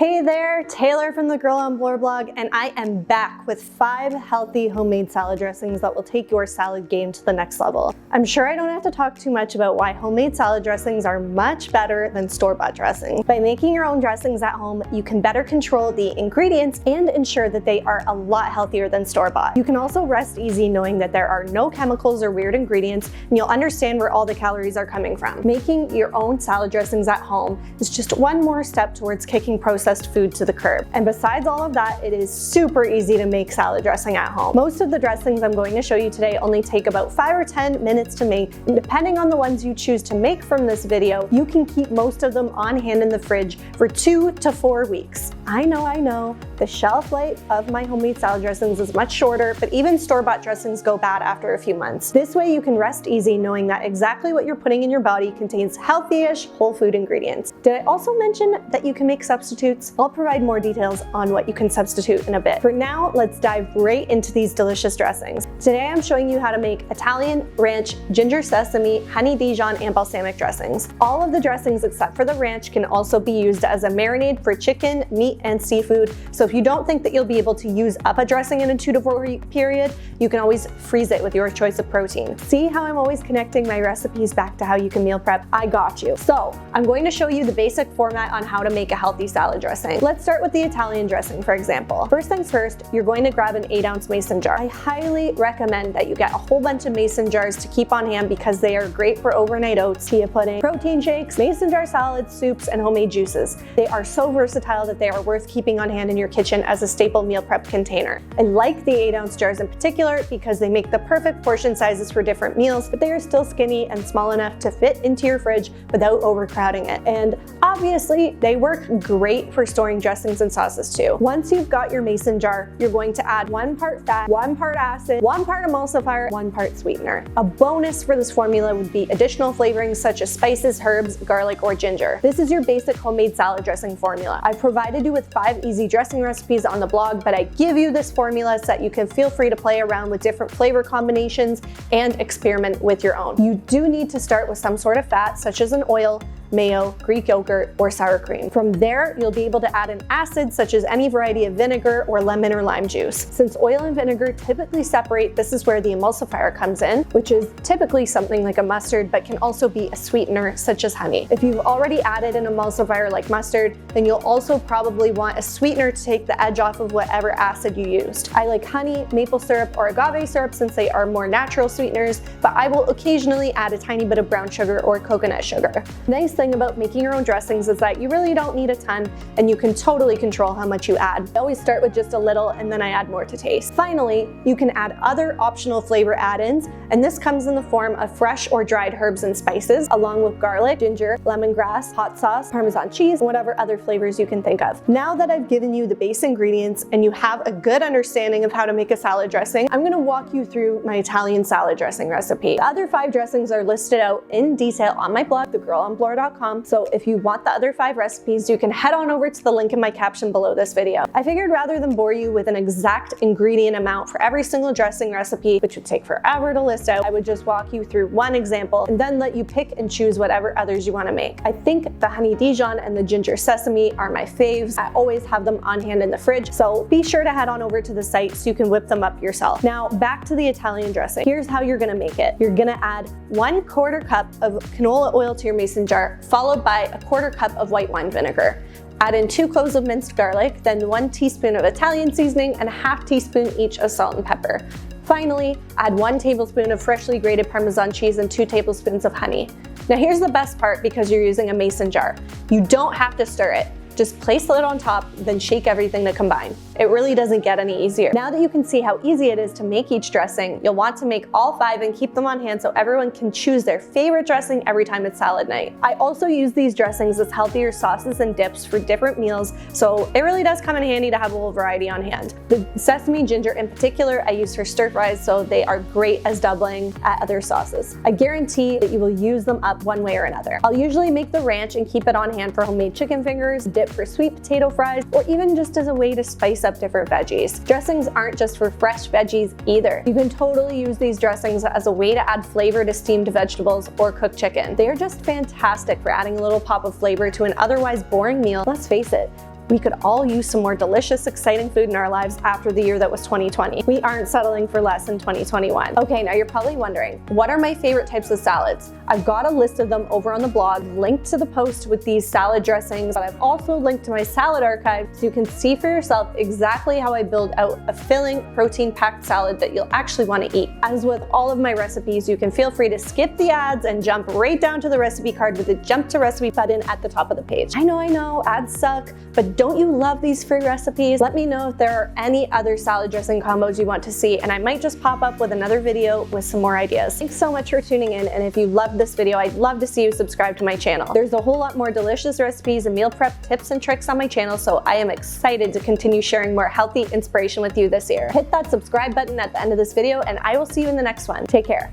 Hey there, Taylor from the Girl on Blur blog, and I am back with 5 healthy homemade salad dressings that will take your salad game to the next level. I'm sure I don't have to talk too much about why homemade salad dressings are much better than store-bought dressings. By making your own dressings at home, you can better control the ingredients and ensure that they are a lot healthier than store-bought. You can also rest easy knowing that there are no chemicals or weird ingredients, and you'll understand where all the calories are coming from. Making your own salad dressings at home is just one more step towards kicking processed food to the curb. And besides all of that, it is super easy to make salad dressing at home. Most of the dressings I'm going to show you today only take about 5 or 10 minutes to make, and depending on the ones you choose to make from this video, you can keep most of them on hand in the fridge for 2 to 4 weeks. I know, the shelf life of my homemade salad dressings is much shorter, but even store-bought dressings go bad after a few months. This way you can rest easy knowing that exactly what you're putting in your body contains healthy-ish whole food ingredients. Did I also mention that you can make substitutes? I'll provide more details on what you can substitute in a bit. For now, let's dive right into these delicious dressings. Today I'm showing you how to make Italian, ranch, ginger sesame, honey Dijon, and balsamic dressings. All of the dressings except for the ranch can also be used as a marinade for chicken, meat, and seafood. So if you don't think that you'll be able to use up a dressing in a 2 to 4 week period, you can always freeze it with your choice of protein. See how I'm always connecting my recipes back to how you can meal prep? I got you. So I'm going to show you the basic format on how to make a healthy salad dressing. Let's start with the Italian dressing, for example. First things first, you're going to grab an 8-ounce mason jar. I highly recommend that you get a whole bunch of mason jars to keep on hand because they are great for overnight oats, chia pudding, protein shakes, mason jar salads, soups, and homemade juices. They are so versatile that they are worth keeping on hand in your kitchen as a staple meal prep container. I like the 8-ounce jars in particular because they make the perfect portion sizes for different meals, but they are still skinny and small enough to fit into your fridge without overcrowding it. And obviously, they work great for storing dressings and sauces too. Once you've got your mason jar, you're going to add 1 part fat, 1 part acid, 1 part emulsifier, 1 part sweetener. A bonus for this formula would be additional flavorings such as spices, herbs, garlic, or ginger. This is your basic homemade salad dressing formula. I've provided you with 5 easy dressing recipes on the blog, but I give you this formula so that you can feel free to play around with different flavor combinations and experiment with your own. You do need to start with some sort of fat, such as an oil, mayo, Greek yogurt, or sour cream. From there, you'll be able to add an acid such as any variety of vinegar or lemon or lime juice. Since oil and vinegar typically separate, this is where the emulsifier comes in, which is typically something like a mustard, but can also be a sweetener such as honey. If you've already added an emulsifier like mustard, then you'll also probably want a sweetener to take the edge off of whatever acid you used. I like honey, maple syrup, or agave syrup since they are more natural sweeteners, but I will occasionally add a tiny bit of brown sugar or coconut sugar. Nice thing about making your own dressings is that you really don't need a ton and you can totally control how much you add. I always start with just a little and then I add more to taste. Finally, you can add other optional flavor add-ins, and this comes in the form of fresh or dried herbs and spices along with garlic, ginger, lemongrass, hot sauce, Parmesan cheese, and whatever other flavors you can think of. Now that I've given you the base ingredients and you have a good understanding of how to make a salad dressing, I'm going to walk you through my Italian salad dressing recipe. The other 5 dressings are listed out in detail on my blog, thegirlonblur.com. So if you want the other 5 recipes, you can head on over to the link in my caption below this video. I figured rather than bore you with an exact ingredient amount for every single dressing recipe, which would take forever to list out, I would just walk you through one example and then let you pick and choose whatever others you want to make. I think the honey Dijon and the ginger sesame are my faves. I always have them on hand in the fridge, so be sure to head on over to the site so you can whip them up yourself. Now back to the Italian dressing. Here's how you're gonna make it. You're gonna add 1/4 cup of canola oil to your mason jar, followed by 1/4 cup of white wine vinegar. Add in 2 cloves of minced garlic, then 1 teaspoon of Italian seasoning and a ½ teaspoon each of salt and pepper. Finally, add 1 tablespoon of freshly grated Parmesan cheese and 2 tablespoons of honey. Now here's the best part because you're using a mason jar. You don't have to stir it. Just place the lid on top, then shake everything to combine. It really doesn't get any easier. Now that you can see how easy it is to make each dressing, you'll want to make all 5 and keep them on hand so everyone can choose their favorite dressing every time it's salad night. I also use these dressings as healthier sauces and dips for different meals, so it really does come in handy to have a little variety on hand. The sesame ginger in particular I use for stir fries, so they are great as doubling at other sauces. I guarantee that you will use them up one way or another. I'll usually make the ranch and keep it on hand for homemade chicken fingers, dip for sweet potato fries, or even just as a way to spice up different veggies. Dressings aren't just for fresh veggies either. You can totally use these dressings as a way to add flavor to steamed vegetables or cooked chicken. They are just fantastic for adding a little pop of flavor to an otherwise boring meal. Let's face it, We could all use some more delicious, exciting food in our lives after the year that was 2020. We aren't settling for less in 2021. Okay, now you're probably wondering, what are my favorite types of salads? I've got a list of them over on the blog, linked to the post with these salad dressings, but I've also linked to my salad archive so you can see for yourself exactly how I build out a filling, protein-packed salad that you'll actually want to eat. As with all of my recipes, you can feel free to skip the ads and jump right down to the recipe card with the Jump to Recipe button at the top of the page. I know, ads suck, but don't you love these free recipes? Let me know if there are any other salad dressing combos you want to see, and I might just pop up with another video with some more ideas. Thanks so much for tuning in, and if you loved this video, I'd love to see you subscribe to my channel. There's a whole lot more delicious recipes and meal prep tips and tricks on my channel, so I am excited to continue sharing more healthy inspiration with you this year. Hit that subscribe button at the end of this video, and I will see you in the next one. Take care.